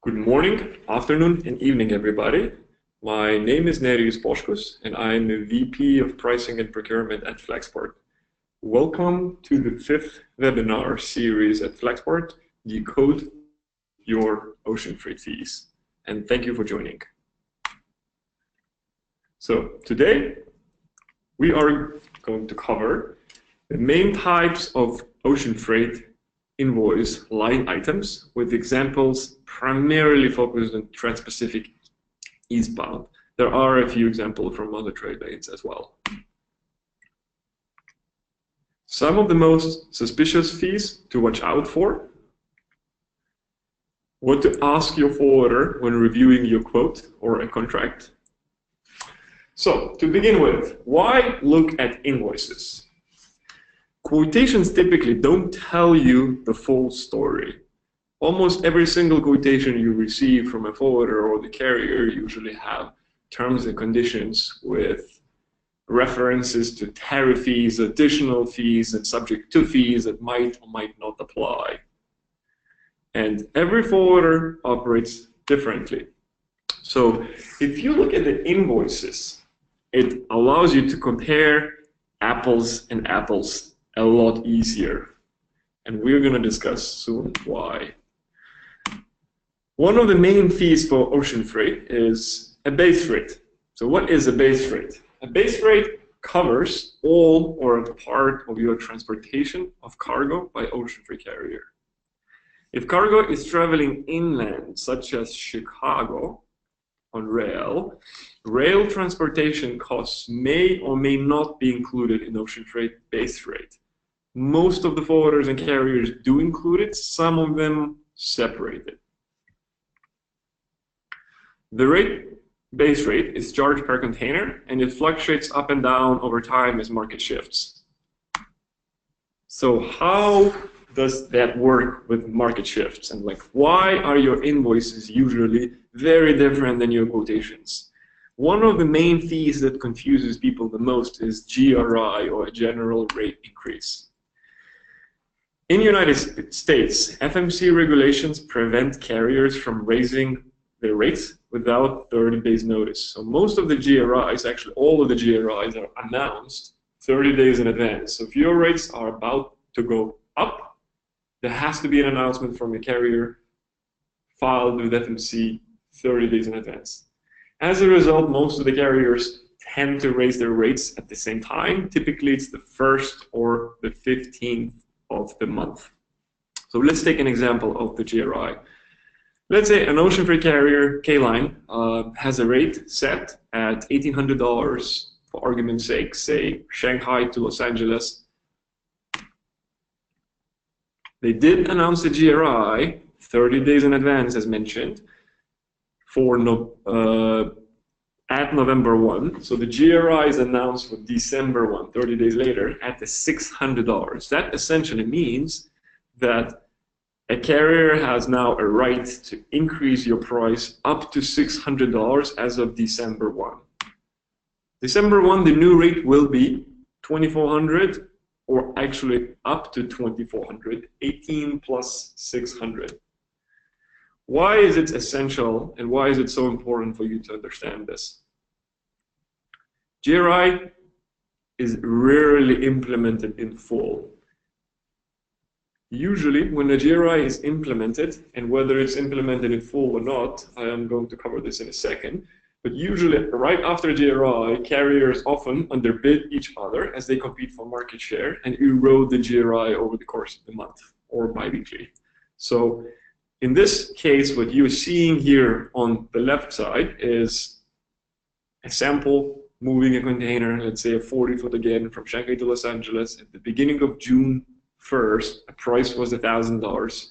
Good morning, afternoon, and evening, everybody. My name is Nerijus Poskus, and I'm the VP of Pricing and Procurement at Flexport. Welcome to the 5th webinar series at Flexport, Decode Your Ocean Freight Fees. And thank you for joining. So today, we are going to cover the main types of ocean freight invoice line items with examples primarily focused on Trans-Pacific eastbound. There are a few examples from other trade lanes as well. Some of the most suspicious fees to watch out for. What to ask your forwarder when reviewing your quote or a contract. So, to begin with, why look at invoices? Quotations typically don't tell you the full story. Almost every single quotation you receive from a forwarder or the carrier usually have terms and conditions with references to tariff fees, additional fees, and subject to fees that might or might not apply. And every forwarder operates differently. So if you look at the invoices, it allows you to compare apples and apples a lot easier, and we're going to discuss soon why. One of the main fees for ocean freight is a base rate. So what is a base rate? A base rate covers all or a part of your transportation of cargo by ocean freight carrier. If cargo is traveling inland, such as Chicago, on rail transportation costs may or may not be included in ocean freight base rate. Most of the forwarders and carriers do include it, some of them separate it. The base rate is charged per container, and it fluctuates up and down over time as market shifts. So how does that work with market shifts? And why are your invoices usually very different than your quotations? One of the main fees that confuses people the most is GRI, or a general rate increase. In the United States, FMC regulations prevent carriers from raising their rates without 30 days notice. So most of the GRIs, actually all of the GRIs, are announced 30 days in advance. So if your rates are about to go up, there has to be an announcement from the carrier filed with FMC 30 days in advance. As a result, most of the carriers tend to raise their rates at the same time. Typically, it's the 1st or the 15th of the month. So let's take an example of the GRI. Let's say an ocean freight carrier, K-Line, has a rate set at $1,800 for argument's sake, say Shanghai to Los Angeles. They did announce the GRI 30 days in advance, as mentioned, for at November 1. So the GRI is announced for December 1, 30 days later, at the $600. That essentially means that a carrier has now a right to increase your price up to $600 as of December 1. December 1, the new rate will be $2,400, or actually up to $2,400, 18 plus 600. Why is it essential, and why is it so important for you to understand this? GRI is rarely implemented in full. Usually, when a GRI is implemented, and whether it's implemented in full or not, I am going to cover this in a second, but usually right after GRI, carriers often underbid each other as they compete for market share and erode the GRI over the course of the month or bi-weekly. So in this case, what you're seeing here on the left side is a sample moving a container, let's say a 40-foot again, from Shanghai to Los Angeles. At the beginning of June 1st, a price was $1,000.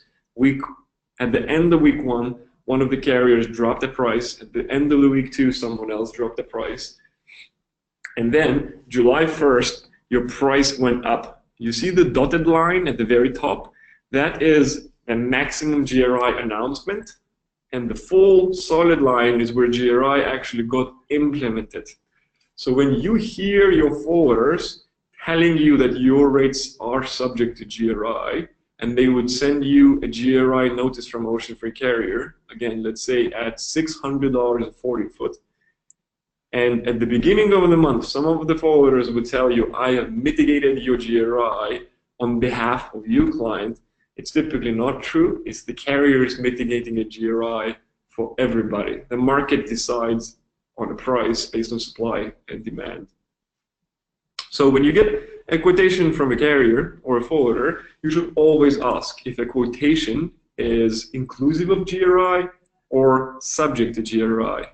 At the end of week 1, one of the carriers dropped the price. At the end of the week 2, someone else dropped the price. And then, July 1st, your price went up. You see the dotted line at the very top? That is a maximum GRI announcement, and the full solid line is where GRI actually got implemented. So when you hear your forwarders telling you that your rates are subject to GRI, and they would send you a GRI notice from ocean freight carrier, again, let's say at $600 a 40 foot. And at the beginning of the month, some of the forwarders would tell you, I have mitigated your GRI on behalf of you, client. It's typically not true. It's the carriers mitigating a GRI for everybody. The market decides on a price based on supply and demand. So when you get a quotation from a carrier or a forwarder, you should always ask if a quotation is inclusive of GRI or subject to GRI.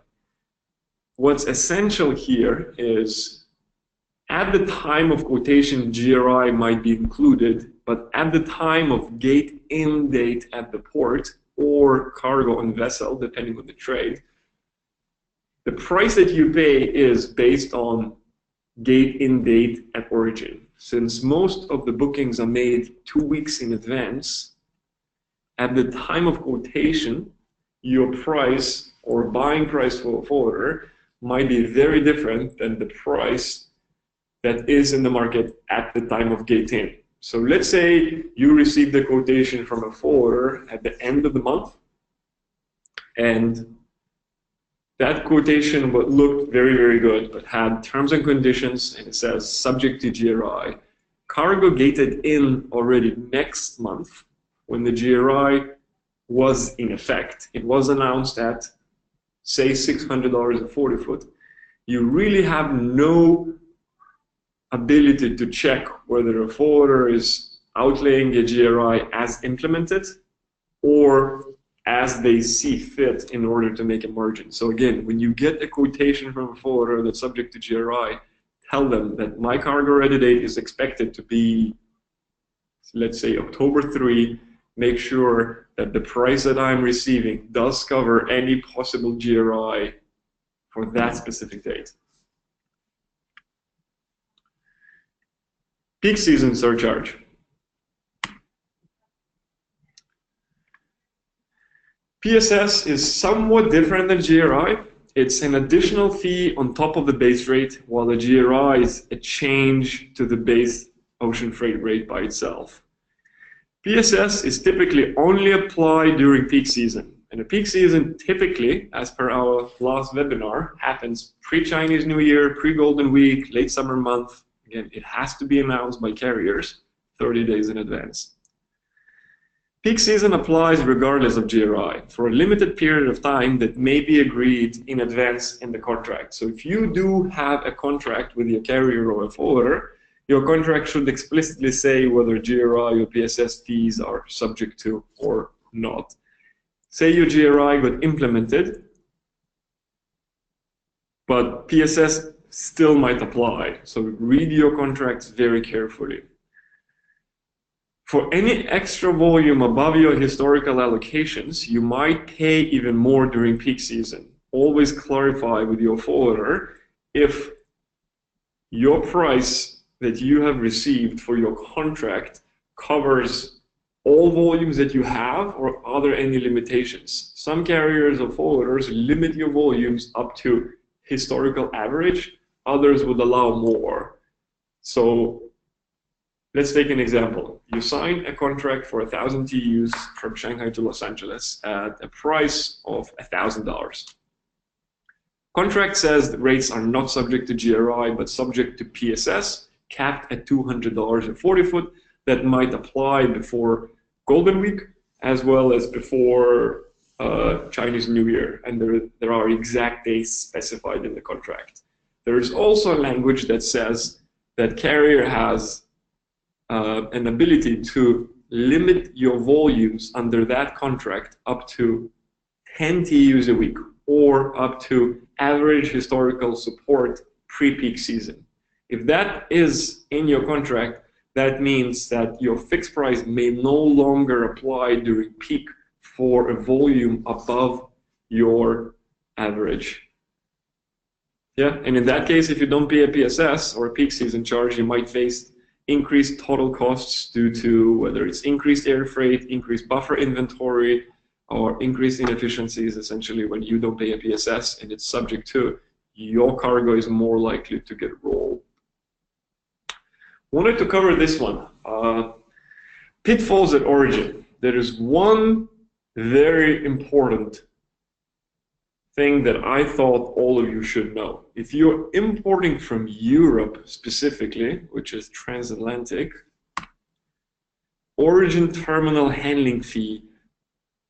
What's essential here is at the time of quotation, GRI might be included, but at the time of gate-in date at the port or cargo on vessel, depending on the trade, the price that you pay is based on gate-in date at origin. Since most of the bookings are made 2 weeks in advance, at the time of quotation, your price or buying price for a forwarder might be very different than the price that is in the market at the time of gate-in. So let's say you received the quotation from a forwarder at the end of the month, and that quotation looked very, very good, but had terms and conditions, and it says subject to GRI. Cargo gated in already next month when the GRI was in effect. It was announced at, say, $600 a 40 foot. You really have no ability to check whether a forwarder is outlaying a GRI as implemented or as they see fit in order to make a margin. So again, when you get a quotation from a forwarder that's subject to GRI, tell them that my cargo ready date is expected to be, let's say, October 3. Make sure that the price that I'm receiving does cover any possible GRI for that specific date. Peak season surcharge. PSS is somewhat different than GRI. It's an additional fee on top of the base rate, while the GRI is a change to the base ocean freight rate by itself. PSS is typically only applied during peak season. And a peak season typically, as per our last webinar, happens pre-Chinese New Year, pre-Golden Week, late summer month. Again, it has to be announced by carriers 30 days in advance. Peak season applies regardless of GRI for a limited period of time that may be agreed in advance in the contract. So if you do have a contract with your carrier or a forwarder, your contract should explicitly say whether GRI or PSS fees are subject to or not. Say your GRI got implemented, but PSS still might apply. So read your contracts very carefully. For any extra volume above your historical allocations, you might pay even more during peak season. Always clarify with your forwarder if your price that you have received for your contract covers all volumes that you have, or are there any limitations? Some carriers or forwarders limit your volumes up to historical average, others would allow more. So let's take an example. You sign a contract for 1,000 TEUs from Shanghai to Los Angeles at a price of $1,000. Contract says the rates are not subject to GRI, but subject to PSS, capped at $200 a 40 foot. That might apply before Golden Week, as well as before Chinese New Year, and there are exact dates specified in the contract. There is also a language that says that carrier has an ability to limit your volumes under that contract up to 10 TEUs a week, or up to average historical support pre-peak season. If that is in your contract, that means that your fixed price may no longer apply during peak for a volume above your average. Yeah, and in that case, if you don't pay a PSS or a peak season charge, you might face increased total costs due to whether it's increased air freight, increased buffer inventory, or increased inefficiencies, essentially when you don't pay a PSS and it's subject to, your cargo is more likely to get rolled. Wanted to cover this one. Pitfalls at origin. There is one very important thing that I thought all of you should know. If you're importing from Europe specifically, which is transatlantic, origin terminal handling fee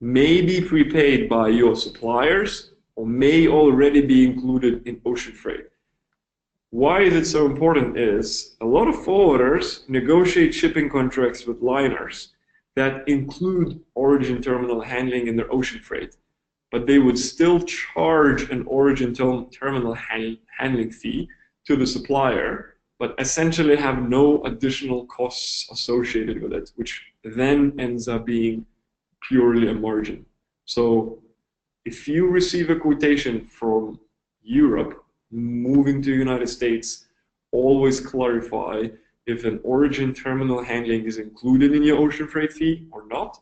may be prepaid by your suppliers or may already be included in ocean freight. Why is it so important is a lot of forwarders negotiate shipping contracts with liners that include origin terminal handling in their ocean freight, but they would still charge an origin terminal handling fee to the supplier, but essentially have no additional costs associated with it, which then ends up being purely a margin. So if you receive a quotation from Europe moving to the United States, always clarify if an origin terminal handling is included in your ocean freight fee or not.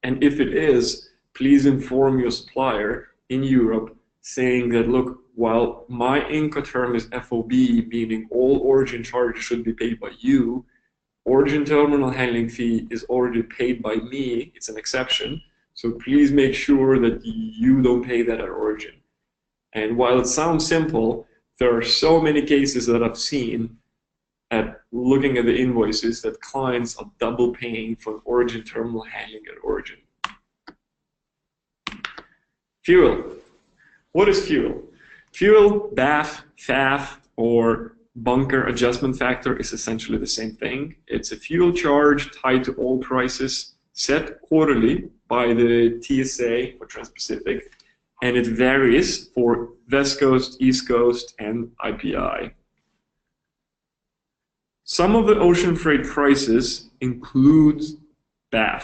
And if it is, please inform your supplier in Europe saying that, look, while my Incoterm is FOB, meaning all origin charges should be paid by you, origin terminal handling fee is already paid by me, it's an exception, so please make sure that you don't pay that at origin. And while it sounds simple, there are so many cases that I've seen at looking at the invoices that clients are double paying for origin terminal handling at origin. Fuel. What is fuel? Fuel, BAF, FAF, or bunker adjustment factor is essentially the same thing. It's a fuel charge tied to oil prices set quarterly by the TSA for Trans-Pacific, and it varies for West Coast, East Coast, and IPI. Some of the ocean freight prices include BAF,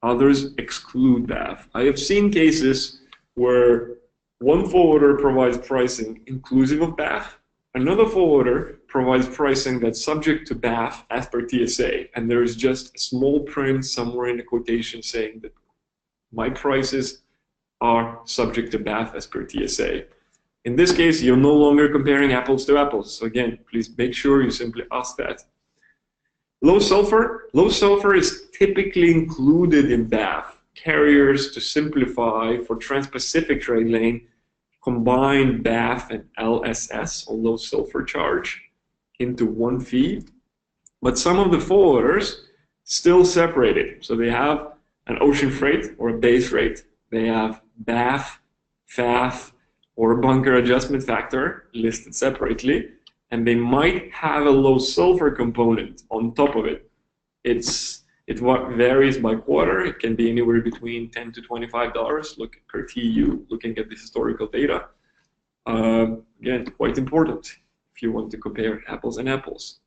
others exclude BAF. I have seen cases where one forwarder provides pricing inclusive of BAF, another forwarder provides pricing that's subject to BAF as per TSA, and there is just a small print somewhere in the quotation saying that my prices are subject to BAF as per TSA. In this case, you're no longer comparing apples to apples. So again, please make sure you simply ask that. Low sulfur. Low sulfur is typically included in BAF. Carriers, to simplify, for Trans-Pacific trade lane, combine BAF and LSS, or low sulfur charge, into one fee. But some of the forwarders still separate it. So they have an ocean freight or a base rate. They have BAF, FAF, or a bunker adjustment factor listed separately, and they might have a low sulfur component on top of it. It varies by quarter. It can be anywhere between $10 to $25 per TEU, looking at the historical data. Again, quite important if you want to compare apples and apples.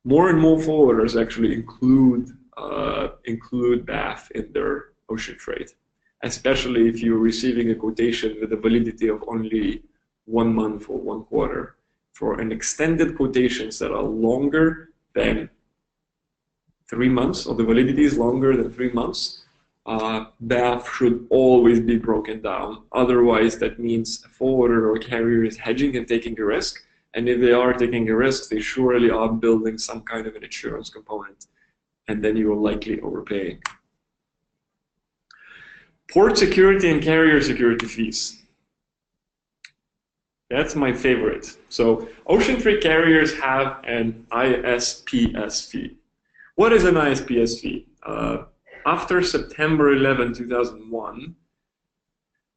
More and more forwarders actually include BAF in their ocean freight, especially if you're receiving a quotation with a validity of only 1 month or 1 quarter. For an extended quotations that are longer than 3 months, or the validity is longer than 3 months, BAF should always be broken down. Otherwise, that means a forwarder or carrier is hedging and taking a risk. And if they are taking a risk, they surely are building some kind of an insurance component. And then you are likely overpaying. Port security and carrier security fees. That's my favorite. So ocean freight carriers have an ISPS fee. What is an ISPS fee? After September 11, 2001,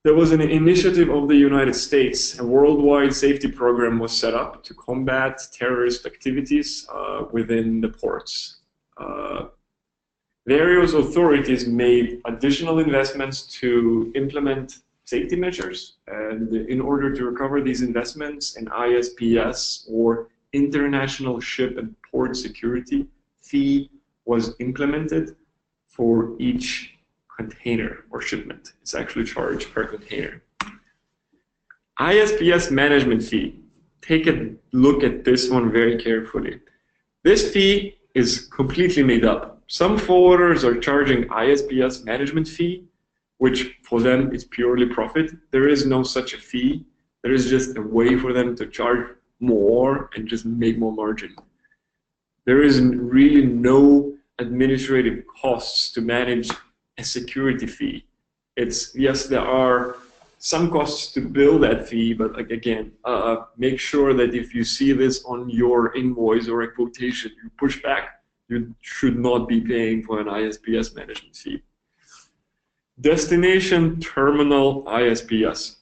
there was an initiative of the United States. A worldwide safety program was set up to combat terrorist activities within the ports. Various authorities made additional investments to implement safety measures, and in order to recover these investments, an ISPS, or International Ship and Port Security fee, was implemented for each container or shipment. It's actually charged per container. ISPS management fee. Take a look at this one very carefully. This fee is completely made up. Some forwarders are charging ISPS management fee, which for them is purely profit. There is no such a fee. There is just a way for them to charge more and just make more margin. There is really no administrative costs to manage a security fee. It's, yes, there are some costs to bill that fee, but like, again, make sure that if you see this on your invoice or a quotation, you push back. You should not be paying for an ISPS management fee. Destination terminal ISPS.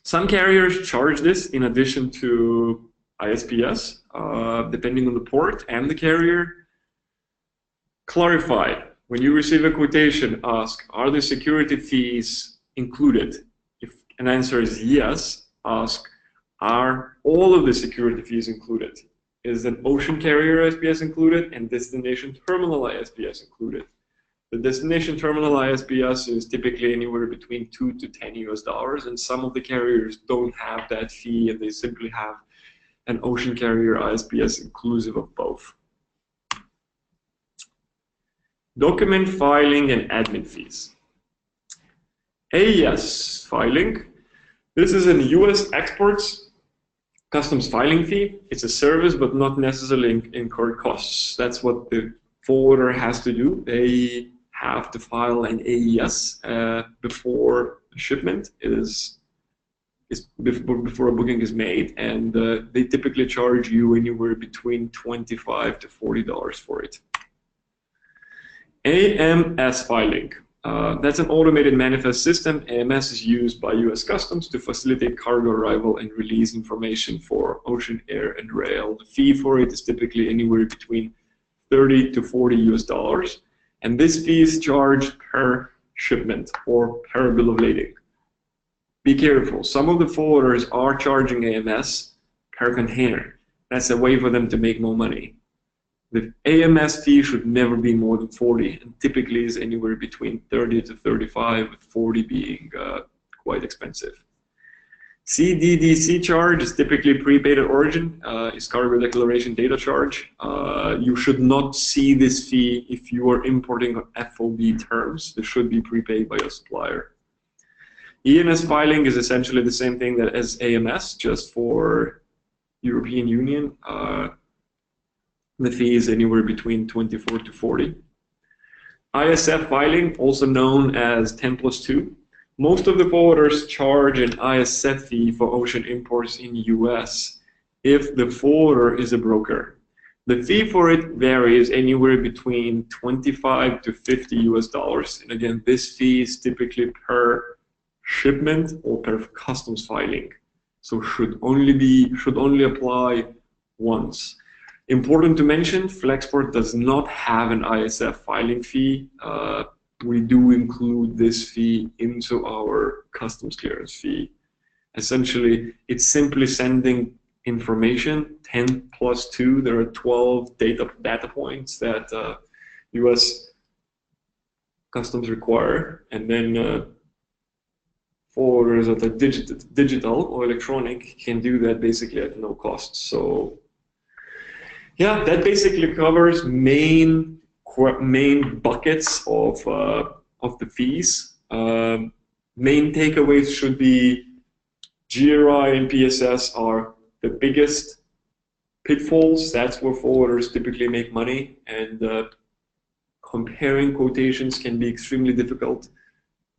Some carriers charge this in addition to ISPS, depending on the port and the carrier. Clarify. When you receive a quotation, ask, are the security fees included? If an answer is yes, ask, are all of the security fees included? Is an ocean carrier ISPS included and destination terminal ISPS included? The destination terminal ISPS is typically anywhere between $2 to $10 US, and some of the carriers don't have that fee and they simply have an ocean carrier ISPS inclusive of both. Document filing and admin fees. AES filing. This is an US exports customs filing fee. It's a service, but not necessarily incurred costs. That's what the forwarder has to do. They have to file an AES before shipment before a booking is made, and they typically charge you anywhere between $25 to $40 for it. AMS filing. That's an automated manifest system. AMS is used by US Customs to facilitate cargo arrival and release information for ocean, air, and rail. The fee for it is typically anywhere between $30 to $40 US, and this fee is charged per shipment or per bill of lading. Be careful. Some of the forwarders are charging AMS per container. That's a way for them to make more money. The AMS fee should never be more than 40, and typically is anywhere between 30 to 35, with 40 being quite expensive. CDDC charge is typically prepaid at origin, is cargo declaration data charge. You should not see this fee if you are importing on FOB terms. This should be prepaid by your supplier. ENS filing is essentially the same thing as AMS, just for European Union. The fee is anywhere between 24 to 40. ISF filing, also known as 10+2. Most of the forwarders charge an ISF fee for ocean imports in US if the forwarder is a broker. The fee for it varies anywhere between 25 to 50 US, and again, this fee is typically per shipment or per customs filing, so should only apply once. Important to mention, Flexport does not have an ISF filing fee. We do include this fee into our customs clearance fee. Essentially, it's simply sending information, 10+2. There are 12 data points that US Customs require, and then forwarders that are digital or electronic can do that basically at no cost. So yeah, that basically covers main buckets of the fees. Main takeaways should be GRI and PSS are the biggest pitfalls. That's where forwarders typically make money, and comparing quotations can be extremely difficult.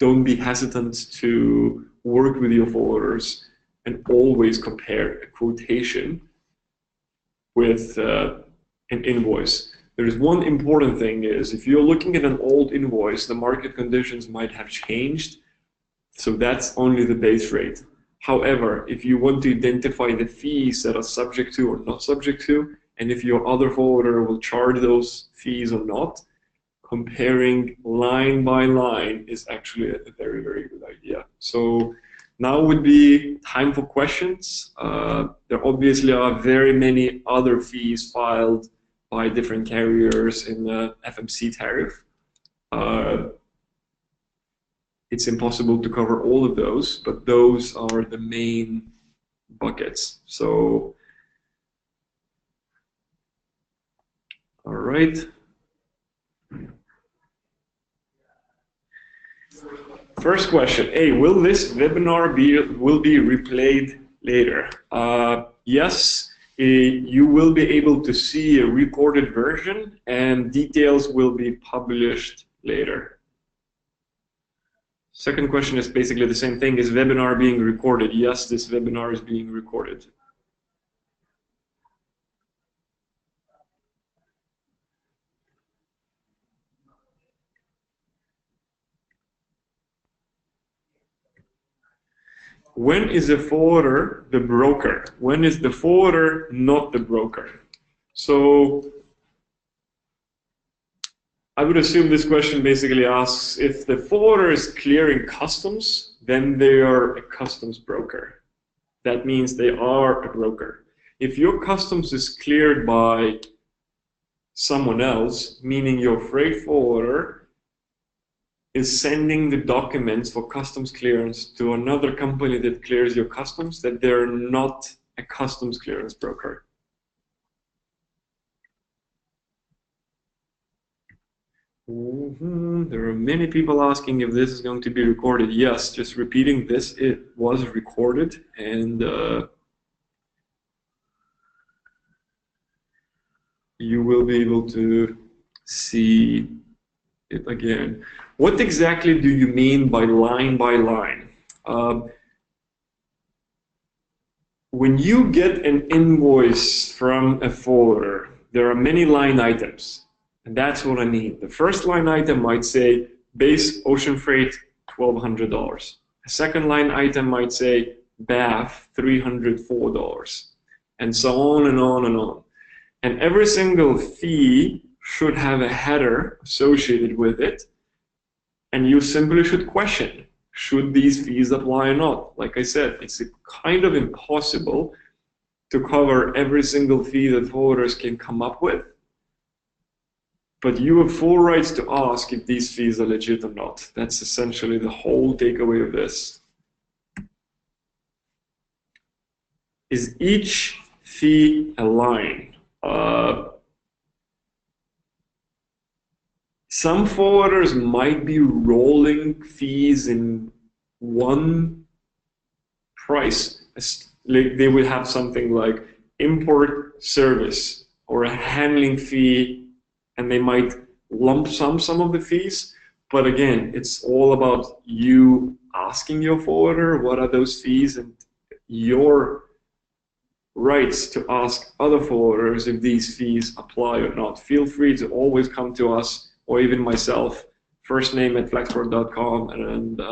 Don't be hesitant to work with your forwarders and always compare a quotation with an invoice. There is one important thing is, if you're looking at an old invoice, the market conditions might have changed, so that's only the base rate. However, if you want to identify the fees that are subject to or not subject to, and if your other forwarder will charge those fees or not, comparing line by line is actually a very, very good idea. So now would be time for questions. There obviously are very many other fees filed by different carriers in the FMC tariff. It's impossible to cover all of those, but those are the main buckets. So, all right. First question, will this webinar be replayed later? Yes, You will be able to see a recorded version, and details will be published later. Second question is basically the same thing. Is webinar being recorded? Yes, this webinar is being recorded. When is the forwarder the broker? When is the forwarder not the broker? So I would assume this question basically asks, if the forwarder is clearing customs, then they are a customs broker. That means they are a broker. If your customs is cleared by someone else, meaning your freight forwarder is sending the documents for customs clearance to another company that clears your customs, that they're not a customs clearance broker. There are many people asking if this is going to be recorded. Yes, just repeating this, it was recorded, and you will be able to see it again. What exactly do you mean by line by line? When you get an invoice from a forwarder, there are many line items, and that's what I mean. The first line item might say base ocean freight $1,200. A second line item might say BAF $304, and so on and on and on. And every single fee should have a header associated with it, and you simply should question, should these fees apply or not? Like I said, it's kind of impossible to cover every single fee that forwarders can come up with, but you have full rights to ask if these fees are legit or not. That's essentially the whole takeaway of this. Is each fee a line? Some forwarders might be rolling fees in one price. They would have something like import service or a handling fee, and they might lump sum some of the fees. But again, it's all about you asking your forwarder what are those fees, and your rights to ask other forwarders if these fees apply or not. Feel free to always come to us, or even myself, firstname@flexport.com, and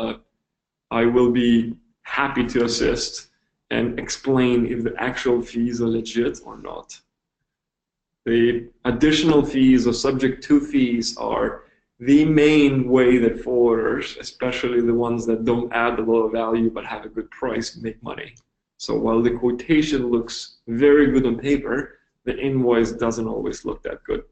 I will be happy to assist and explain if the actual fees are legit or not. The additional fees or subject to fees are the main way that forwarders, especially the ones that don't add a lot of value but have a good price, make money. So while the quotation looks very good on paper, the invoice doesn't always look that good.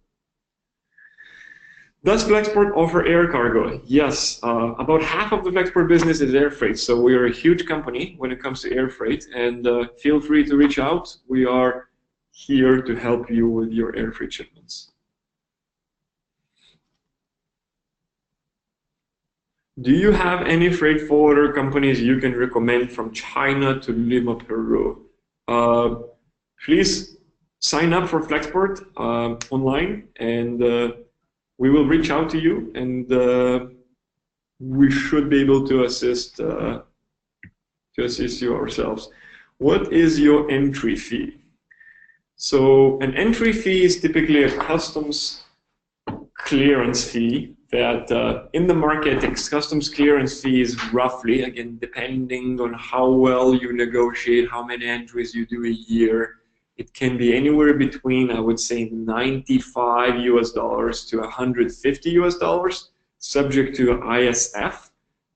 Does Flexport offer air cargo? Yes, about half of the Flexport business is air freight, so we are a huge company when it comes to air freight, and feel free to reach out. We are here to help you with your air freight shipments. Do you have any freight forwarder companies you can recommend from China to Lima, Peru? Please sign up for Flexport online, and we will reach out to you, and we should be able to assist you ourselves. What is your entry fee? So an entry fee is typically a customs clearance fee that in the market, customs clearance fee is roughly, again, depending on how well you negotiate, how many entries you do a year, it can be anywhere between, I would say, $95 US to $150 US, subject to ISF,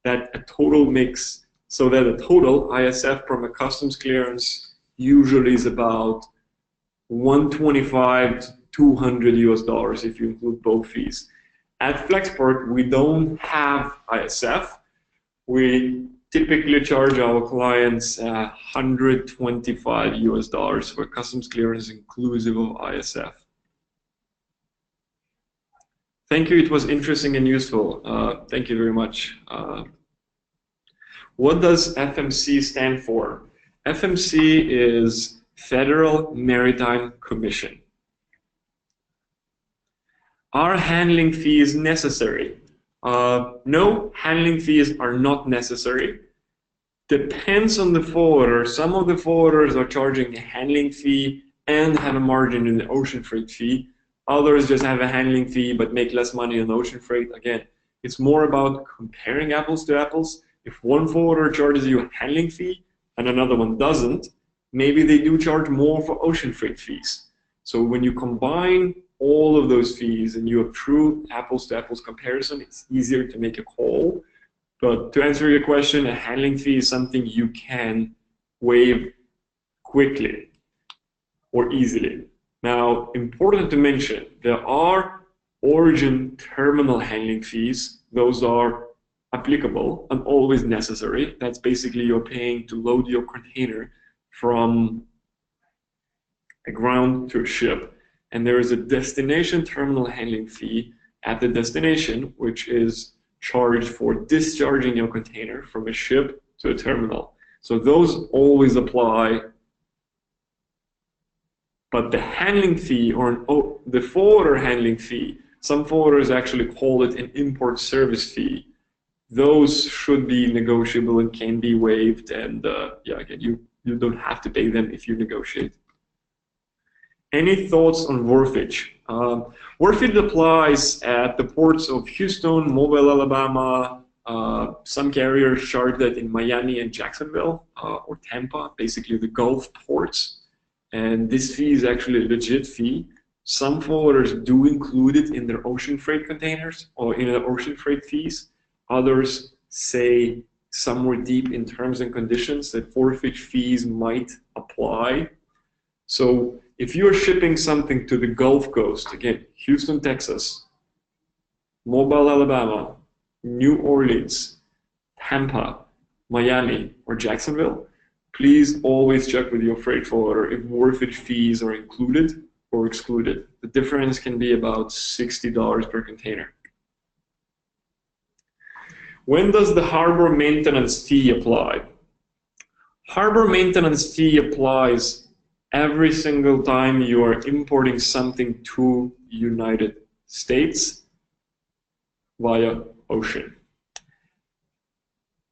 that a total mix, so that a total ISF from a customs clearance usually is about $125 to $200 US if you include both fees. At Flexport, we don't have ISF. We typically charge our clients $125 US for customs clearance inclusive of ISF. Thank you, it was interesting and useful. Thank you very much. What does FMC stand for? FMC is Federal Maritime Commission. Are handling fees necessary? No, handling fees are not necessary. Depends on the forwarder. Some of the forwarders are charging a handling fee and have a margin in the ocean freight fee. Others just have a handling fee but make less money on ocean freight. Again, it's more about comparing apples to apples. If one forwarder charges you a handling fee and another one doesn't, maybe they do charge more for ocean freight fees. So when you combine all of those fees and you have true apples to apples comparison, it's easier to make a call. But to answer your question, a handling fee is something you can waive quickly or easily. Now, important to mention, there are origin terminal handling fees. Those are applicable and always necessary. That's basically you're paying to load your container from a ground to a ship. And there is a destination terminal handling fee at the destination, which is charged for discharging your container from a ship to a terminal. So those always apply. But the handling fee, or the forwarder handling fee, some forwarders actually call it an import service fee. Those should be negotiable and can be waived. And yeah, again, you don't have to pay them if you negotiate. Any thoughts on wharfage? Wharfage applies at the ports of Houston, Mobile, Alabama. Some carriers charge that in Miami and Jacksonville or Tampa, basically the Gulf ports. And this fee is actually a legit fee. Some forwarders do include it in their ocean freight containers or in their ocean freight fees. Others say somewhere deep in terms and conditions that wharfage fees might apply. So if you're shipping something to the Gulf Coast, again, Houston, Texas, Mobile, Alabama, New Orleans, Tampa, Miami, or Jacksonville, please always check with your freight forwarder if wharfage fees are included or excluded. The difference can be about $60 per container. When does the harbor maintenance fee apply? Harbor maintenance fee applies every single time you are importing something to United States via ocean.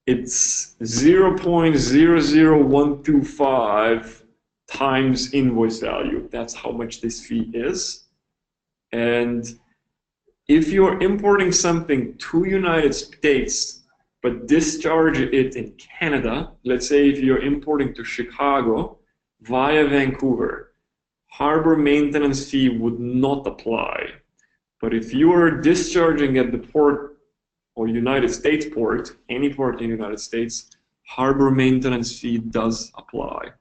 It's 0.00125 times invoice value. That's how much this fee is. And if you're importing something to United States but discharge it in Canada, let's say if you're importing to Chicago via Vancouver, harbor maintenance fee would not apply. But if you are discharging at the port or United States port, any port in the United States, harbor maintenance fee does apply.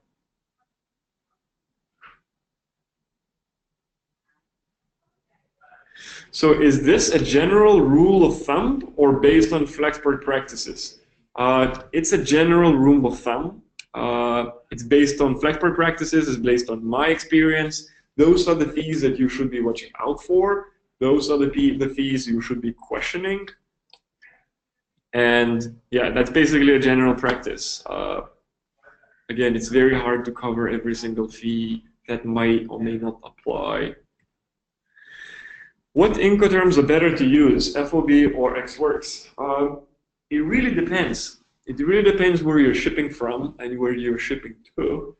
So is this a general rule of thumb or based on Flexport practices? It's a general rule of thumb. It's based on Flexport practices, it's based on my experience. Those are the fees that you should be watching out for. Those are the fees you should be questioning. And yeah, that's basically a general practice. Again, it's very hard to cover every single fee that might or may not apply. What Incoterms are better to use, FOB or XWorks? It really depends. It really depends where you're shipping from and where you're shipping to.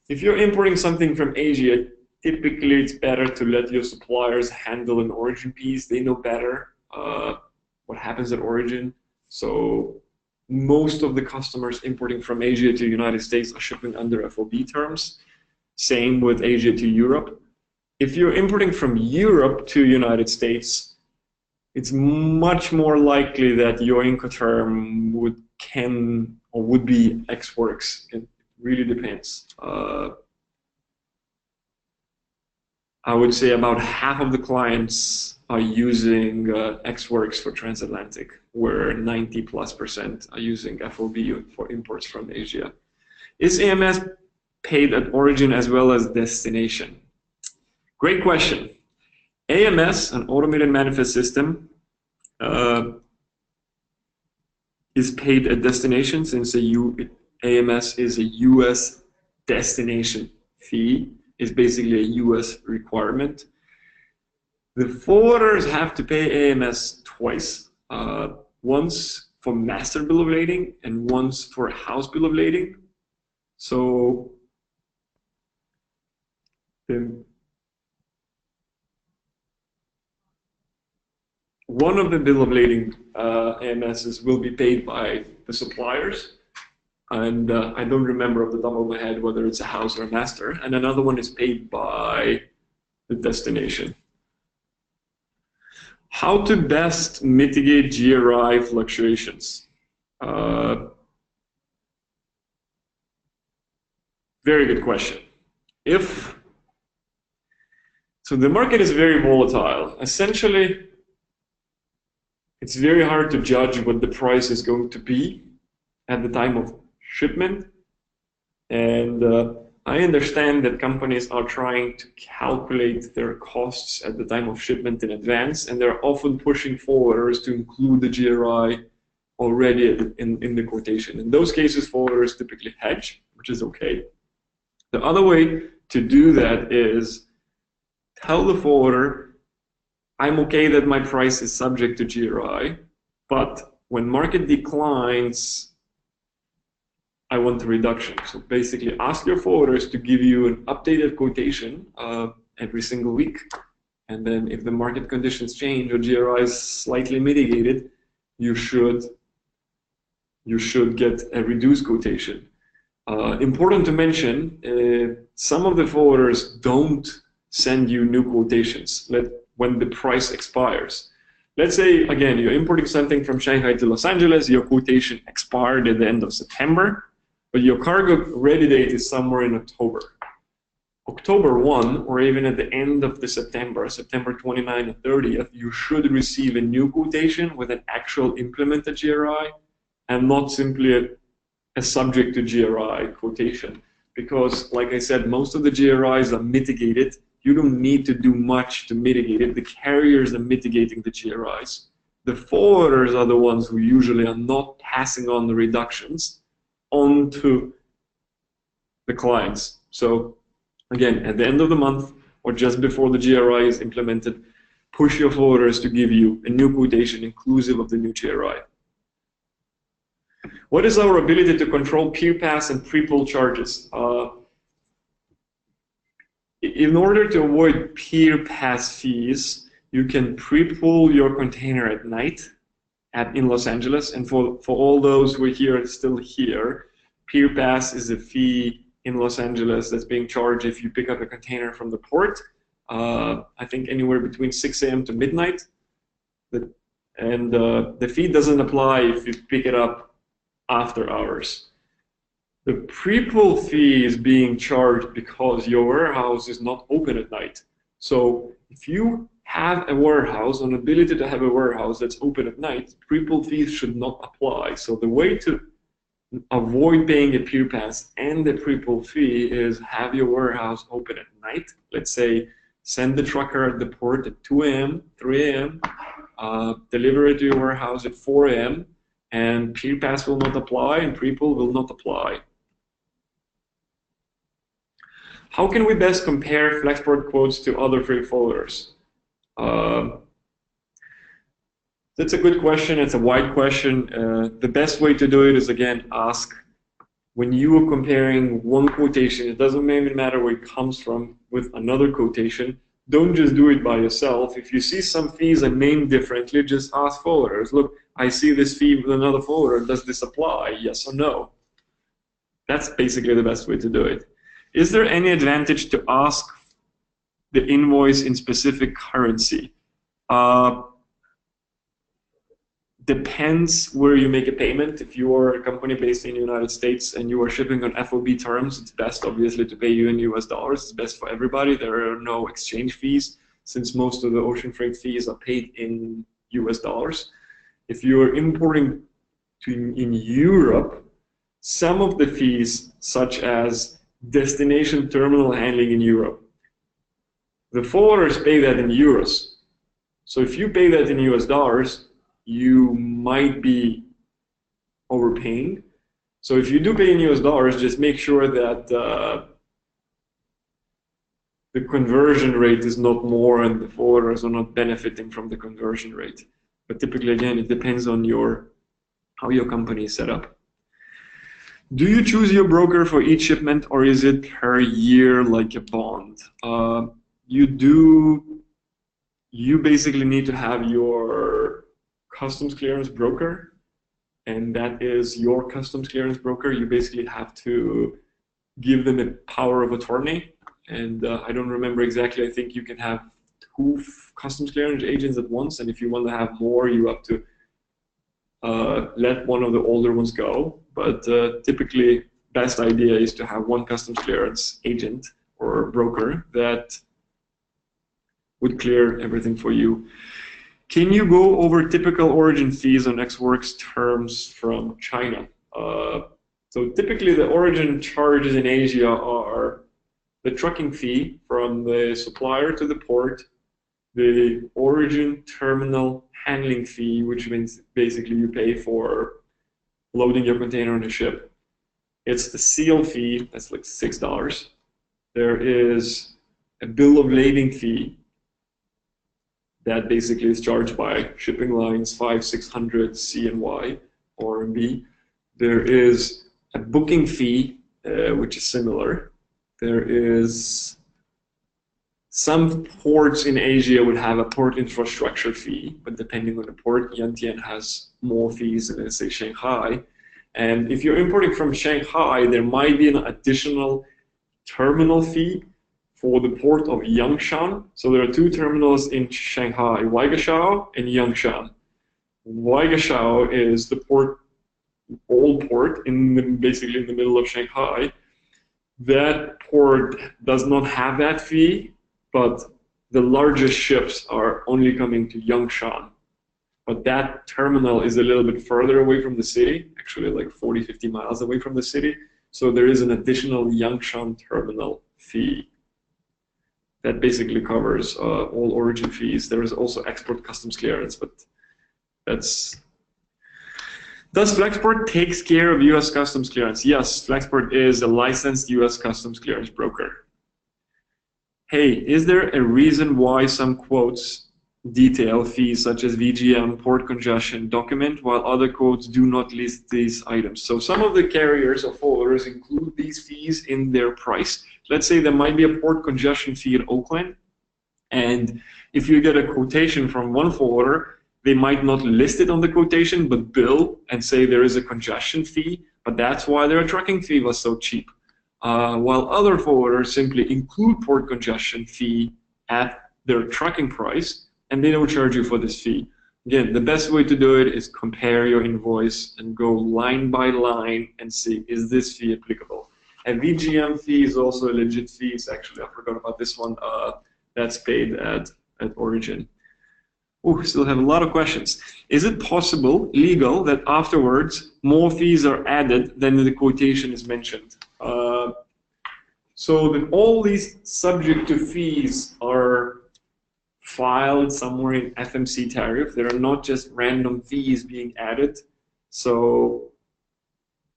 If you're importing something from Asia, typically it's better to let your suppliers handle an origin piece. They know better what happens at origin. So most of the customers importing from Asia to the United States are shipping under FOB terms. Same with Asia to Europe. If you're importing from Europe to United States, it's much more likely that your Incoterm would be XWorks. It really depends. I would say about half of the clients are using XWorks for transatlantic, where 90+% are using FOB for imports from Asia. Is AMS paid at origin as well as destination? Great question. AMS, an automated manifest system, is paid at destination since AMS is a US destination fee is basically a US requirement. The forwarders have to pay AMS twice, once for master bill of lading and once for house bill of lading. So one of the bill of lading AMSs will be paid by the suppliers, and I don't remember off the top of my head whether it's a house or a master, and another one is paid by the destination. How to best mitigate GRI fluctuations? Very good question. So the market is very volatile. Essentially, it's very hard to judge what the price is going to be at the time of shipment. And I understand that companies are trying to calculate their costs at the time of shipment in advance, and they're often pushing forwarders to include the GRI already in the quotation. In those cases, forwarders typically hedge, which is okay. The other way to do that is tell the forwarder, I'm okay that my price is subject to GRI, but when market declines, I want a reduction. So basically ask your forwarders to give you an updated quotation every single week. And then if the market conditions change or GRI is slightly mitigated, you should get a reduced quotation. Important to mention, some of the forwarders don't send you new quotations when the price expires. Let's say, again, you're importing something from Shanghai to Los Angeles, your quotation expired at the end of September, but your cargo ready date is somewhere in October. October 1, or even at the end of the September 29 or 30th, you should receive a new quotation with an actual implemented GRI and not simply a subject to GRI quotation. Because, like I said, most of the GRIs are mitigated. You don't need to do much to mitigate it. The carriers are mitigating the GRIs. The forwarders are the ones who usually are not passing on the reductions onto the clients. So again, at the end of the month or just before the GRI is implemented, push your forwarders to give you a new quotation inclusive of the new GRI. What is our ability to control peer pass and pre-pull charges? In order to avoid peer pass fees, you can pre-pull your container at night in Los Angeles. And for all those who are here still here, peer pass is a fee in Los Angeles that's being charged if you pick up a container from the port. I think anywhere between 6 a.m. to midnight. And the fee doesn't apply if you pick it up after hours. The pre-pull fee is being charged because your warehouse is not open at night. So if you have a warehouse, an ability to have a warehouse that's open at night, pre-pull fees should not apply. So the way to avoid paying a peer pass and the pre-pull fee is have your warehouse open at night. Let's say send the trucker at the port at 2 a.m., 3 a.m., deliver it to your warehouse at 4 a.m., and peer pass will not apply and pre-pull will not apply. How can we best compare Flexport quotes to other freight forwarders? That's a good question. It's a wide question. The best way to do it is, again, ask when you are comparing one quotation. It doesn't even matter where it comes from with another quotation. Don't just do it by yourself. If you see some fees are named differently, just ask forwarders. Look, I see this fee with another forwarder. Does this apply? Yes or no? That's basically the best way to do it. Is there any advantage to ask the invoice in specific currency? Depends where you make a payment. If you are a company based in the United States and you are shipping on FOB terms, it's best obviously to pay you in US dollars. It's best for everybody. There are no exchange fees since most of the ocean freight fees are paid in US dollars. If you are importing in Europe, some of the fees, such as destination terminal handling in Europe, the forwarders pay that in euros. So if you pay that in US dollars, you might be overpaying. So if you do pay in US dollars, just make sure that the conversion rate is not more and the forwarders are not benefiting from the conversion rate. But typically, again, it depends on how your company is set up. Do you choose your broker for each shipment, or is it per year like a bond? You basically need to have your customs clearance broker, and that is your customs clearance broker. You basically have to give them a power of attorney. And I don't remember exactly, I think you can have 2 customs clearance agents at once, and if you want to have more, you have to let one of the older ones go. But typically, best idea is to have 1 customs clearance agent or broker that would clear everything for you. Can you go over typical origin fees on ex-works terms from China? So typically, the origin charges in Asia are the trucking fee from the supplier to the port, the origin terminal handling fee, which means basically you pay for loading your container on a ship. It's the seal fee, that's like $6. There is a bill of lading fee that basically is charged by shipping lines, 500-600 CNY or RMB. There is a booking fee, which is similar. There is some ports in Asia would have a port infrastructure fee, but depending on the port, Yantian has more fees than, let's say, Shanghai. And if you're importing from Shanghai, there might be an additional terminal fee for the port of Yangshan. So there are 2 terminals in Shanghai, Weigashao and Yangshan. Weigashao is the old port, basically in the middle of Shanghai. That port does not have that fee, but the largest ships are only coming to Yangshan. But that terminal is a little bit further away from the city, actually like 40-50 miles away from the city. So there is an additional Yangshan terminal fee that basically covers all origin fees. There is also export customs clearance, but that's... Does Flexport takes care of US customs clearance? Yes, Flexport is a licensed US customs clearance broker. Hey, is there a reason why some quotes detail fees such as VGM, port congestion, document, while other quotes do not list these items? So some of the carriers or forwarders include these fees in their price. Let's say there might be a port congestion fee in Oakland, and if you get a quotation from one forwarder, they might not list it on the quotation, but bill and say there is a congestion fee, but that's why their trucking fee was so cheap. While other forwarders simply include port congestion fee at their trucking price, and they don't charge you for this fee. Again, the best way to do it is compare your invoice and go line by line and see, is this fee applicable? And VGM fee is also a legit fee. It's actually, I forgot about this one, that's paid at origin. Oh, still have a lot of questions. Is it possible, legal, that afterwards more fees are added than the quotation is mentioned? So that all these subject to fees are filed somewhere in FMC tariff. There are not just random fees being added. So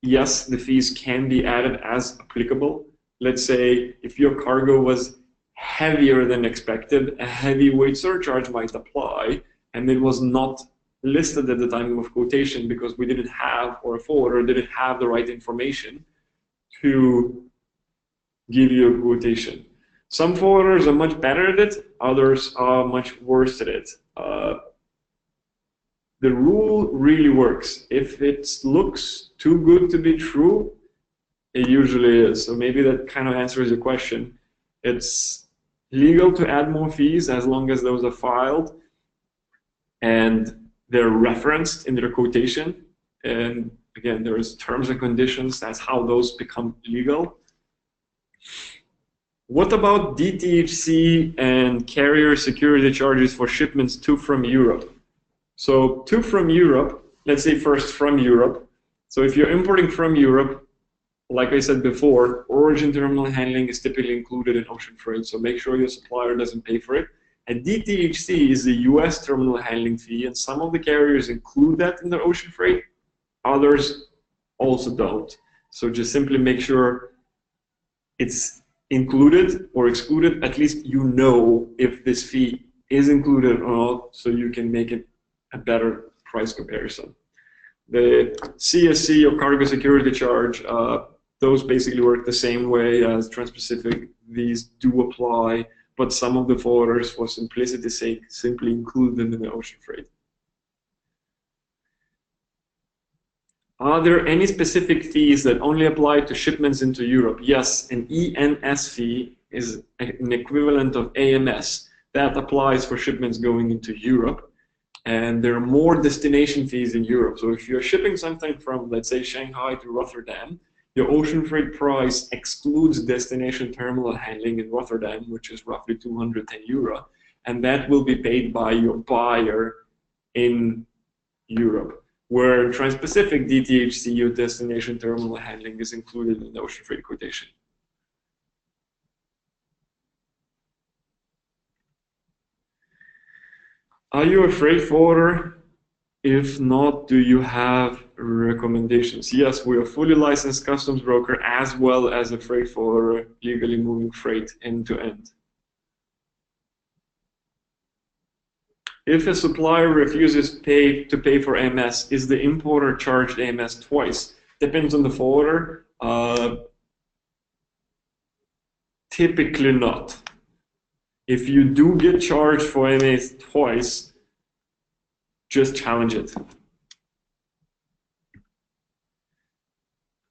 yes, the fees can be added as applicable. Let's say if your cargo was heavier than expected, a heavyweight surcharge might apply, and it was not listed at the time of quotation because we didn't have, or a forwarder didn't have the right information to give you a quotation. Some forwarders are much better at it, others are much worse at it. The rule really works. If it looks too good to be true, it usually is. So maybe that kind of answers your question. It's legal to add more fees as long as those are filed and they're referenced in their quotation. And again, there is terms and conditions. That's how those become legal. What about DTHC and carrier security charges for shipments to from Europe? So to from Europe, let's say first from Europe. So if you're importing from Europe, like I said before, origin terminal handling is typically included in ocean freight, so make sure your supplier doesn't pay for it. And DTHC is the US terminal handling fee, and some of the carriers include that in their ocean freight, others also don't. So just simply make sure it's included or excluded. At least you know if this fee is included or not, so you can make it a better price comparison. The CSC or cargo security charge, those basically work the same way as Trans-Pacific. These do apply, but some of the forwarders, for simplicity's sake, simply include them in the ocean freight. Are there any specific fees that only apply to shipments into Europe? Yes, an ENS fee is an equivalent of AMS. That applies for shipments going into Europe. And there are more destination fees in Europe. So if you're shipping something from, let's say, Shanghai to Rotterdam, your ocean freight price excludes destination terminal handling in Rotterdam, which is roughly 210 euro. And that will be paid by your buyer in Europe, where Trans-Pacific DTHC, or destination terminal handling, is included in the ocean freight quotation. Are you a freight forwarder? If not, do you have recommendations? Yes, we are a fully licensed customs broker as well as a freight forwarder, legally moving freight end to end. If a supplier refuses to pay for AMS, is the importer charged AMS twice? Depends on the forwarder. Typically not. If you do get charged for AMS twice, just challenge it.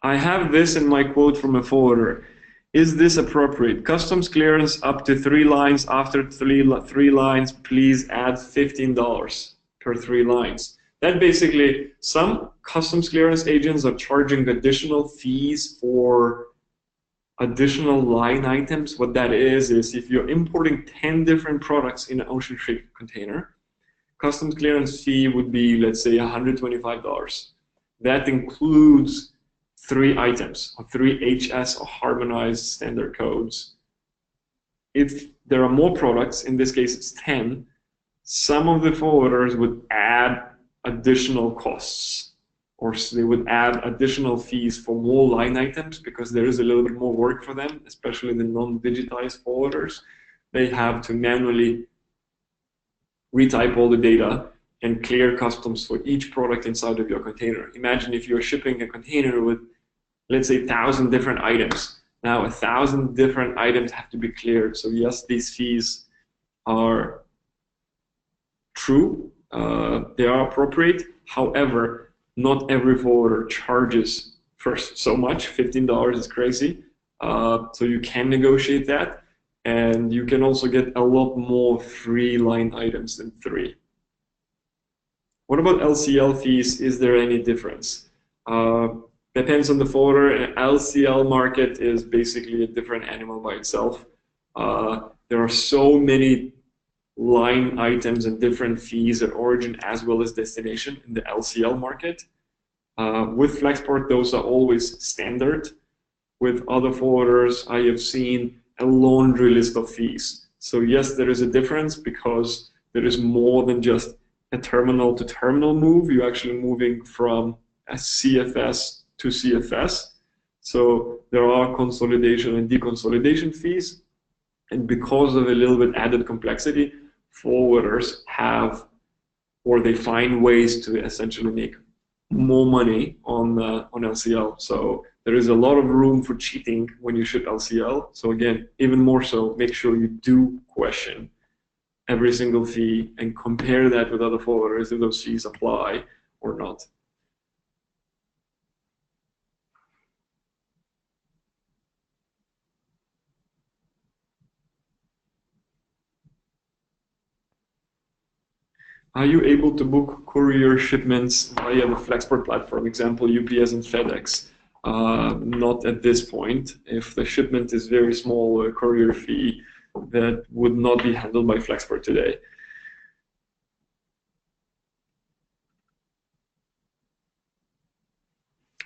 I have this in my quote from a forwarder. Is this appropriate? Customs clearance up to 3 lines. After three lines, please add $15 per 3 lines. That basically, some customs clearance agents are charging additional fees for additional line items. What that is if you're importing 10 different products in an ocean freight container, customs clearance fee would be, let's say, $125. That includes 3 items, or 3 HS or harmonized standard codes. If there are more products, in this case it's 10, some of the forwarders would add additional costs, or they would add additional fees for more line items because there is a little bit more work for them, especially the non-digitized forwarders. They have to manually retype all the data and clear customs for each product inside of your container. Imagine if you're shipping a container with, let's say, 1,000 different items. Now 1,000 different items have to be cleared. So yes, these fees are true. They are appropriate. However, not every forwarder charges first so much. $15 is crazy. So you can negotiate that. And you can also get a lot more free line items than 3. What about LCL fees? Is there any difference? Depends on the forwarder. An LCL market is basically a different animal by itself. There are so many line items and different fees at origin as well as destination in the LCL market. With Flexport, those are always standard. With other forwarders, I have seen a laundry list of fees. So yes, there is a difference because there is more than just a terminal to terminal move. You're actually moving from a CFS to CFS. So there are consolidation and deconsolidation fees. And because of a little bit added complexity, forwarders have, or they find ways to essentially make more money on LCL. So there is a lot of room for cheating when you ship LCL. So again, even more so, make sure you do question every single fee and compare that with other forwarders if those fees apply or not. Are you able to book courier shipments via the Flexport platform, example UPS and FedEx? Not at this point. If the shipment is very small, a courier fee, that would not be handled by Flexport today.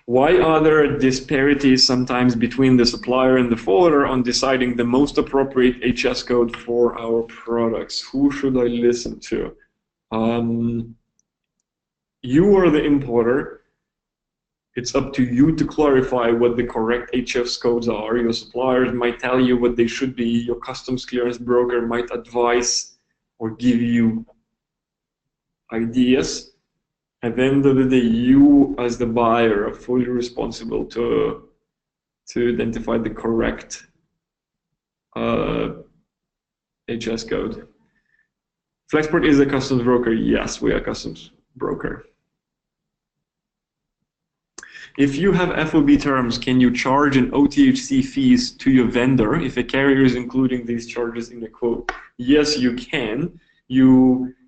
Why are there disparities sometimes between the supplier and the forwarder on deciding the most appropriate HS code for our products? Who should I listen to? You are the importer. It's up to you to clarify what the correct HF's codes are. Your suppliers might tell you what they should be. Your customs clearance broker might advise or give you ideas. At the end of the day, you as the buyer are fully responsible to identify the correct HS code. Flexport is a customs broker. Yes, we are a customs broker. If you have FOB terms, can you charge an OTHC fees to your vendor if a carrier is including these charges in the quote? Yes, you can.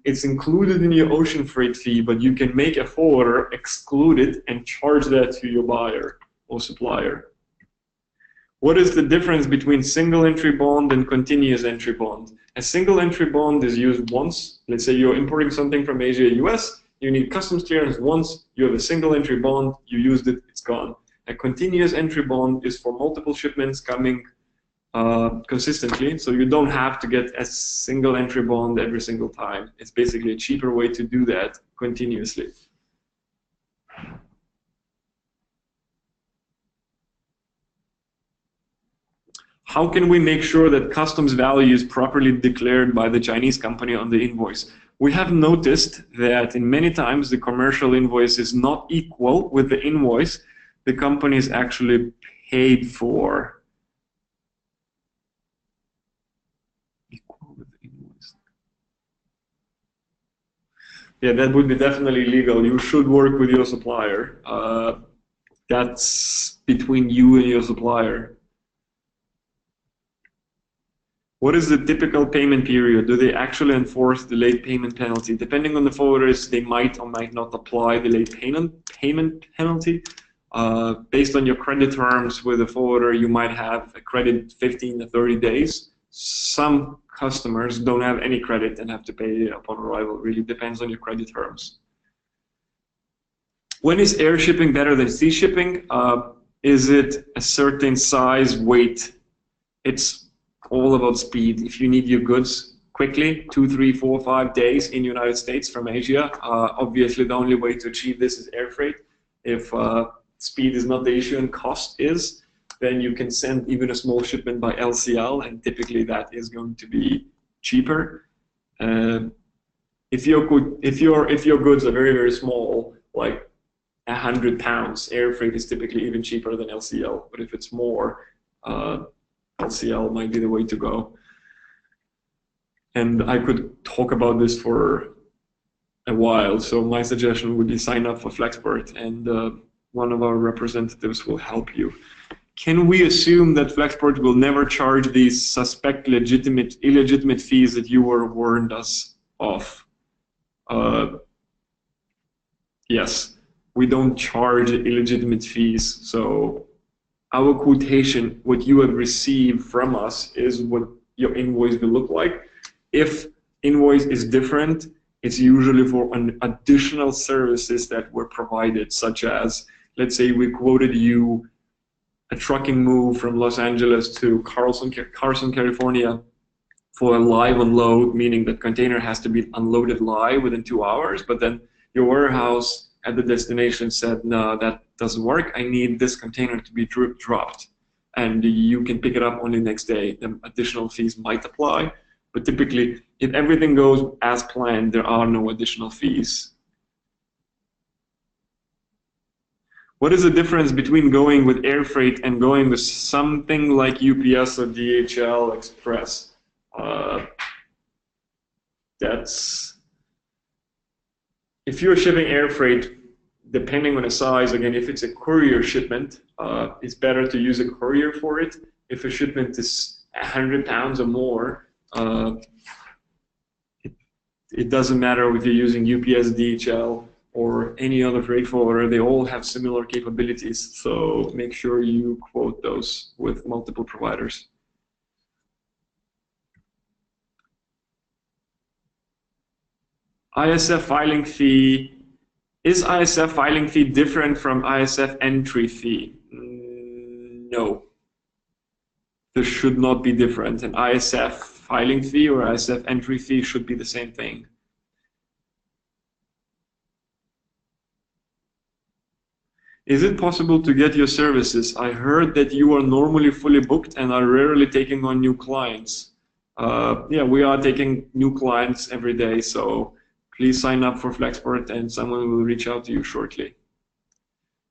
It's included in your ocean freight fee, but you can make a forwarder exclude it and charge that to your buyer or supplier. What is the difference between single entry bond and continuous entry bond? A single entry bond is used once. Let's say you're importing something from Asia, US, you need customs clearance once, you have a single entry bond, you used it, it's gone. A continuous entry bond is for multiple shipments coming consistently, so you don't have to get a single entry bond every single time. It's basically a cheaper way to do that continuously. How can we make sure that customs value is properly declared by the Chinese company on the invoice? We have noticed that in many times the commercial invoice is not equal with the invoice the company is actually paid for. Equal with the invoice. Yeah, that would be definitely legal. You should work with your supplier. That's between you and your supplier. What is the typical payment period? Do they actually enforce the late payment penalty? Depending on the forwarders, they might or might not apply the late payment penalty. Based on your credit terms with the forwarder, you might have a credit 15 to 30 days. Some customers don't have any credit and have to pay upon arrival. It really depends on your credit terms. When is air shipping better than sea shipping? Is it a certain size, weight? It's all about speed. If you need your goods quickly, 2, 3, 4, 5 days in the United States from Asia, obviously the only way to achieve this is air freight. If speed is not the issue and cost is, then you can send even a small shipment by LCL, and typically that is going to be cheaper. If your goods are very, very small, like 100 pounds, air freight is typically even cheaper than LCL. But if it's more, LCL might be the way to go. And I could talk about this for a while, so my suggestion would be sign up for Flexport, and one of our representatives will help you. Can we assume that Flexport will never charge these suspect illegitimate fees that you were warned us of? Yes, we don't charge illegitimate fees, so our quotation, what you have received from us, is what your invoice will look like. If invoice is different, it's usually for an additional services that were provided, such as, let's say we quoted you a trucking move from Los Angeles to Carson, California for a live unload, meaning that container has to be unloaded live within 2 hours, but then your warehouse at the destination said, no, that doesn't work. I need this container to be dropped. And you can pick it up only next day. The additional fees might apply. But typically, if everything goes as planned, there are no additional fees. What is the difference between going with air freight and going with something like UPS or DHL Express? If you're shipping air freight, depending on the size, again, if it's a courier shipment, it's better to use a courier for it. If a shipment is 100 pounds or more, it doesn't matter if you're using UPS, DHL, or any other freight forwarder. They all have similar capabilities, so make sure you quote those with multiple providers. ISF filing fee. Is ISF filing fee different from ISF entry fee? No. This should not be different. An ISF filing fee or ISF entry fee should be the same thing. Is it possible to get your services? I heard that you are normally fully booked and are rarely taking on new clients. Yeah, we are taking new clients every day, so please sign up for Flexport and someone will reach out to you shortly.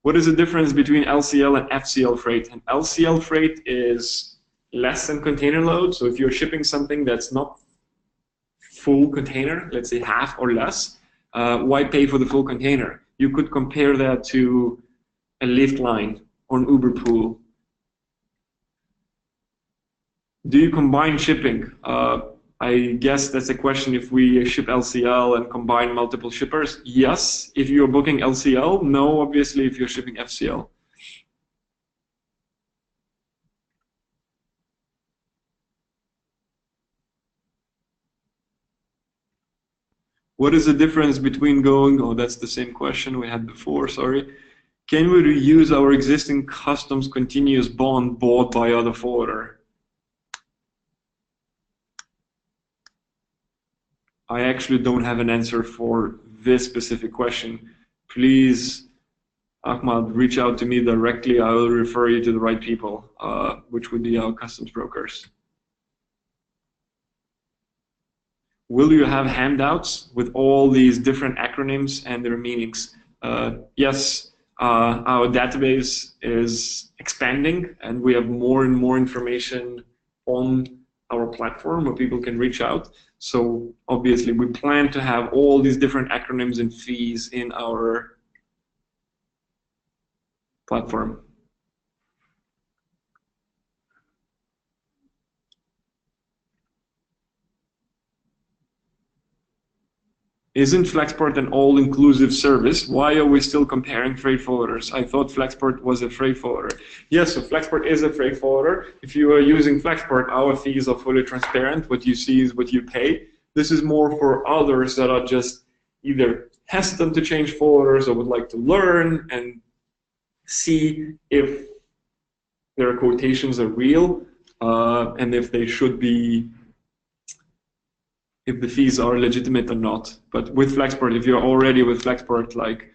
What is the difference between LCL and FCL freight? And LCL freight is less than container load, so if you're shipping something that's not full container, let's say half or less, why pay for the full container? You could compare that to a lift line or an Uber pool. Do you combine shipping? I guess that's a question if we ship LCL and combine multiple shippers. Yes, if you're booking LCL. No, obviously, if you're shipping FCL. What is the difference between going, oh, that's the same question we had before, sorry. Can we reuse our existing customs continuous bond bought by other forwarder? I actually don't have an answer for this specific question. Please, Ahmad, reach out to me directly. I will refer you to the right people, which would be our customs brokers. Will you have handouts with all these different acronyms and their meanings? Yes, our database is expanding and we have more and more information on our platform where people can reach out. So obviously we plan to have all these different acronyms and fees in our platform. Isn't Flexport an all-inclusive service? Why are we still comparing freight forwarders? I thought Flexport was a freight forwarder. Yes, so Flexport is a freight forwarder. If you are using Flexport, our fees are fully transparent. What you see is what you pay. This is more for others that are just either hesitant to change forwarders or would like to learn and see if their quotations are real and if they should be, if the fees are legitimate or not. But with Flexport, if you're already with Flexport, like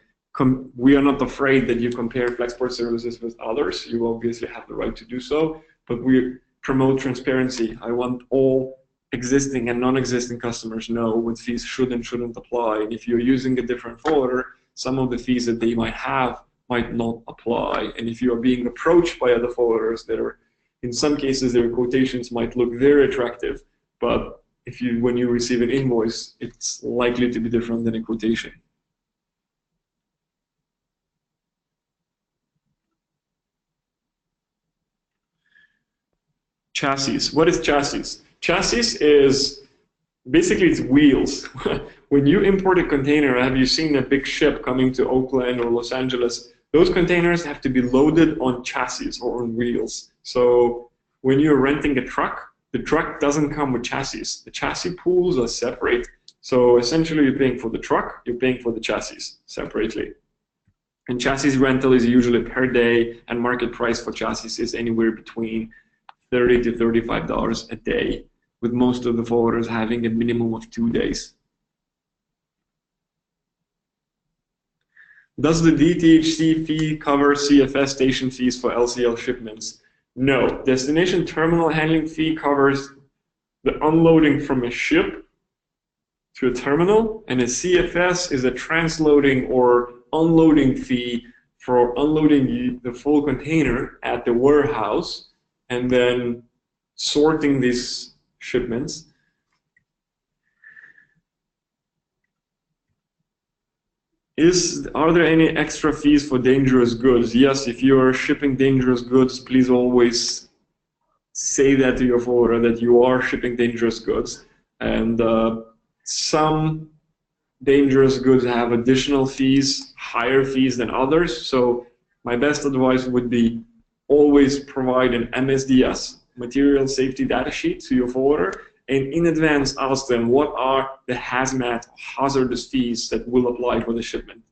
we are not afraid that you compare Flexport services with others. You obviously have the right to do so, but we promote transparency. I want all existing and non-existing customers know what fees should and shouldn't apply. And if you're using a different forwarder, some of the fees that they might have might not apply. And if you are being approached by other forwarders that are, in some cases, their quotations might look very attractive, but when you receive an invoice, it's likely to be different than a quotation. Chassis. What is chassis? Chassis is basically it's wheels. When you import a container, have you seen a big ship coming to Oakland or Los Angeles? Those containers have to be loaded on chassis or on wheels. So when you're renting a truck, the truck doesn't come with chassis. The chassis pools are separate. So essentially you're paying for the truck, you're paying for the chassis separately. And chassis rental is usually per day, and market price for chassis is anywhere between $30 to $35 a day, with most of the forwarders having a minimum of 2 days. Does the DTHC fee cover CFS station fees for LCL shipments? No. Destination terminal handling fee covers the unloading from a ship to a terminal, and a CFS is a transloading or unloading fee for unloading the full container at the warehouse and then sorting these shipments. Are there any extra fees for dangerous goods? Yes, if you are shipping dangerous goods, please always say that to your forwarder that you are shipping dangerous goods. And some dangerous goods have additional fees, higher fees than others. So my best advice would be always provide an MSDS, material safety data sheet, to your forwarder, and in advance ask them what are the hazmat hazardous fees that will apply for the shipment.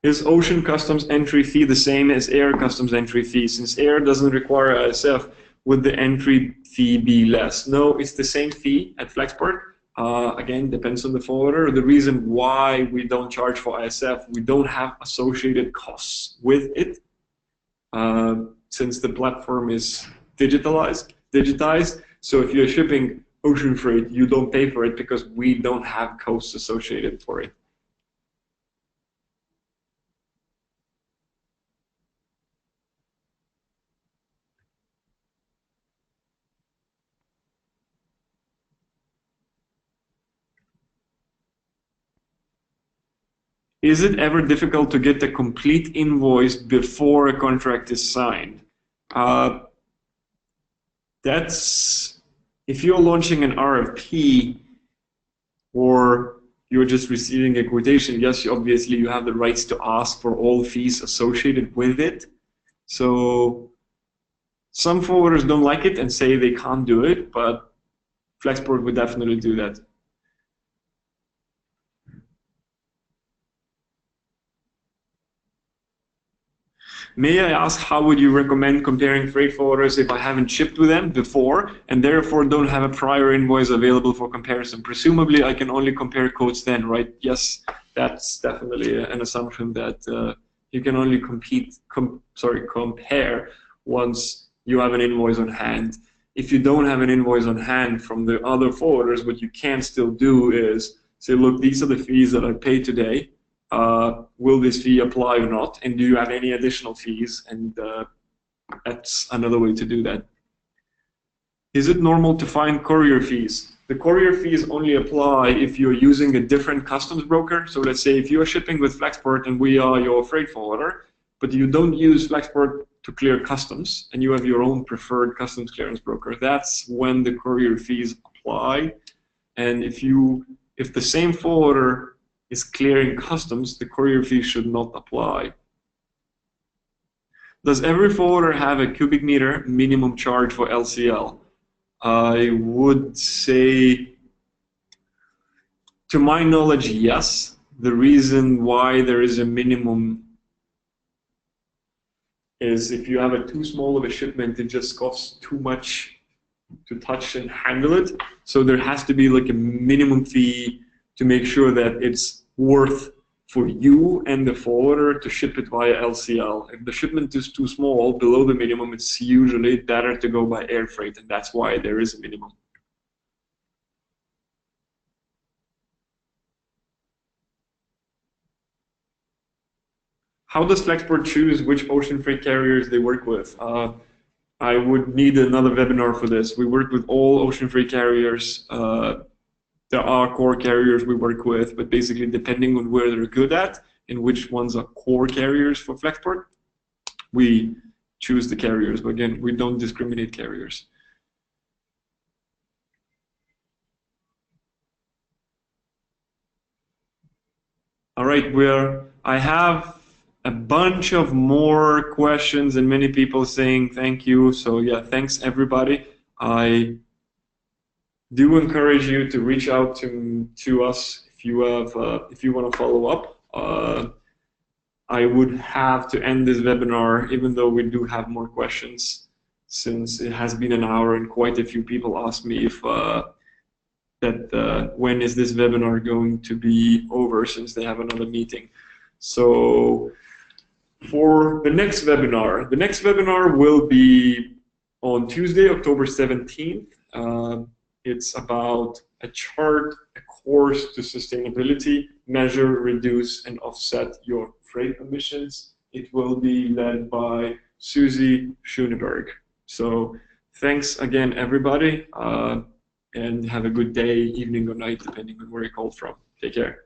Is ocean customs entry fee the same as air customs entry fee? Since air doesn't require ISF, would the entry fee be less? No, it's the same fee at Flexport, Again, depends on the forwarder. The reason why we don't charge for ISF, we don't have associated costs with it, since the platform is digitized. So if you're shipping ocean freight, you don't pay for it because we don't have costs associated for it. Is it ever difficult to get a complete invoice before a contract is signed? That's if you're launching an RFP or you're just receiving a quotation. Yes, obviously you have the rights to ask for all fees associated with it. So some forwarders don't like it and say they can't do it, but Flexport would definitely do that. May I ask, how would you recommend comparing freight forwarders if I haven't shipped with them before and therefore don't have a prior invoice available for comparison? Presumably, I can only compare quotes then, right? Yes, that's definitely an assumption that you can only compare once you have an invoice on hand. If you don't have an invoice on hand from the other forwarders, what you can still do is say, look, these are the fees that I paid today. Will this fee apply or not? And do you have any additional fees? And that's another way to do that. Is it normal to find courier fees? The courier fees only apply if you're using a different customs broker. So let's say if you are shipping with Flexport and we are your freight forwarder, but you don't use Flexport to clear customs and you have your own preferred customs clearance broker, that's when the courier fees apply. And if the same forwarder is clearing customs, the courier fee should not apply. Does every forwarder have a cubic meter minimum charge for LCL? I would say, to my knowledge, yes. The reason why there is a minimum is if you have too small of a shipment, it just costs too much to touch and handle it. So there has to be like a minimum fee to make sure that it's worth for you and the forwarder to ship it via LCL. If the shipment is too small, below the minimum, it's usually better to go by air freight, and that's why there is a minimum. How does Flexport choose which ocean freight carriers they work with? I would need another webinar for this. We work with all ocean freight carriers. There are core carriers we work with, but basically depending on where they're good at and which ones are core carriers for Flexport, we choose the carriers. But again, we don't discriminate carriers. All right, I have a bunch of more questions and many people saying thank you. So yeah, thanks everybody. I do encourage you to reach out to us if you want to follow up. I would have to end this webinar, even though we do have more questions, since it has been an hour and quite a few people asked me if when is this webinar going to be over, since they have another meeting. So for the next webinar will be on Tuesday, October 17th. It's about a chart, a course to sustainability, measure, reduce, and offset your freight emissions. It will be led by Susie Schoenberg. So thanks again, everybody, and have a good day, evening, or night, depending on where you called from. Take care.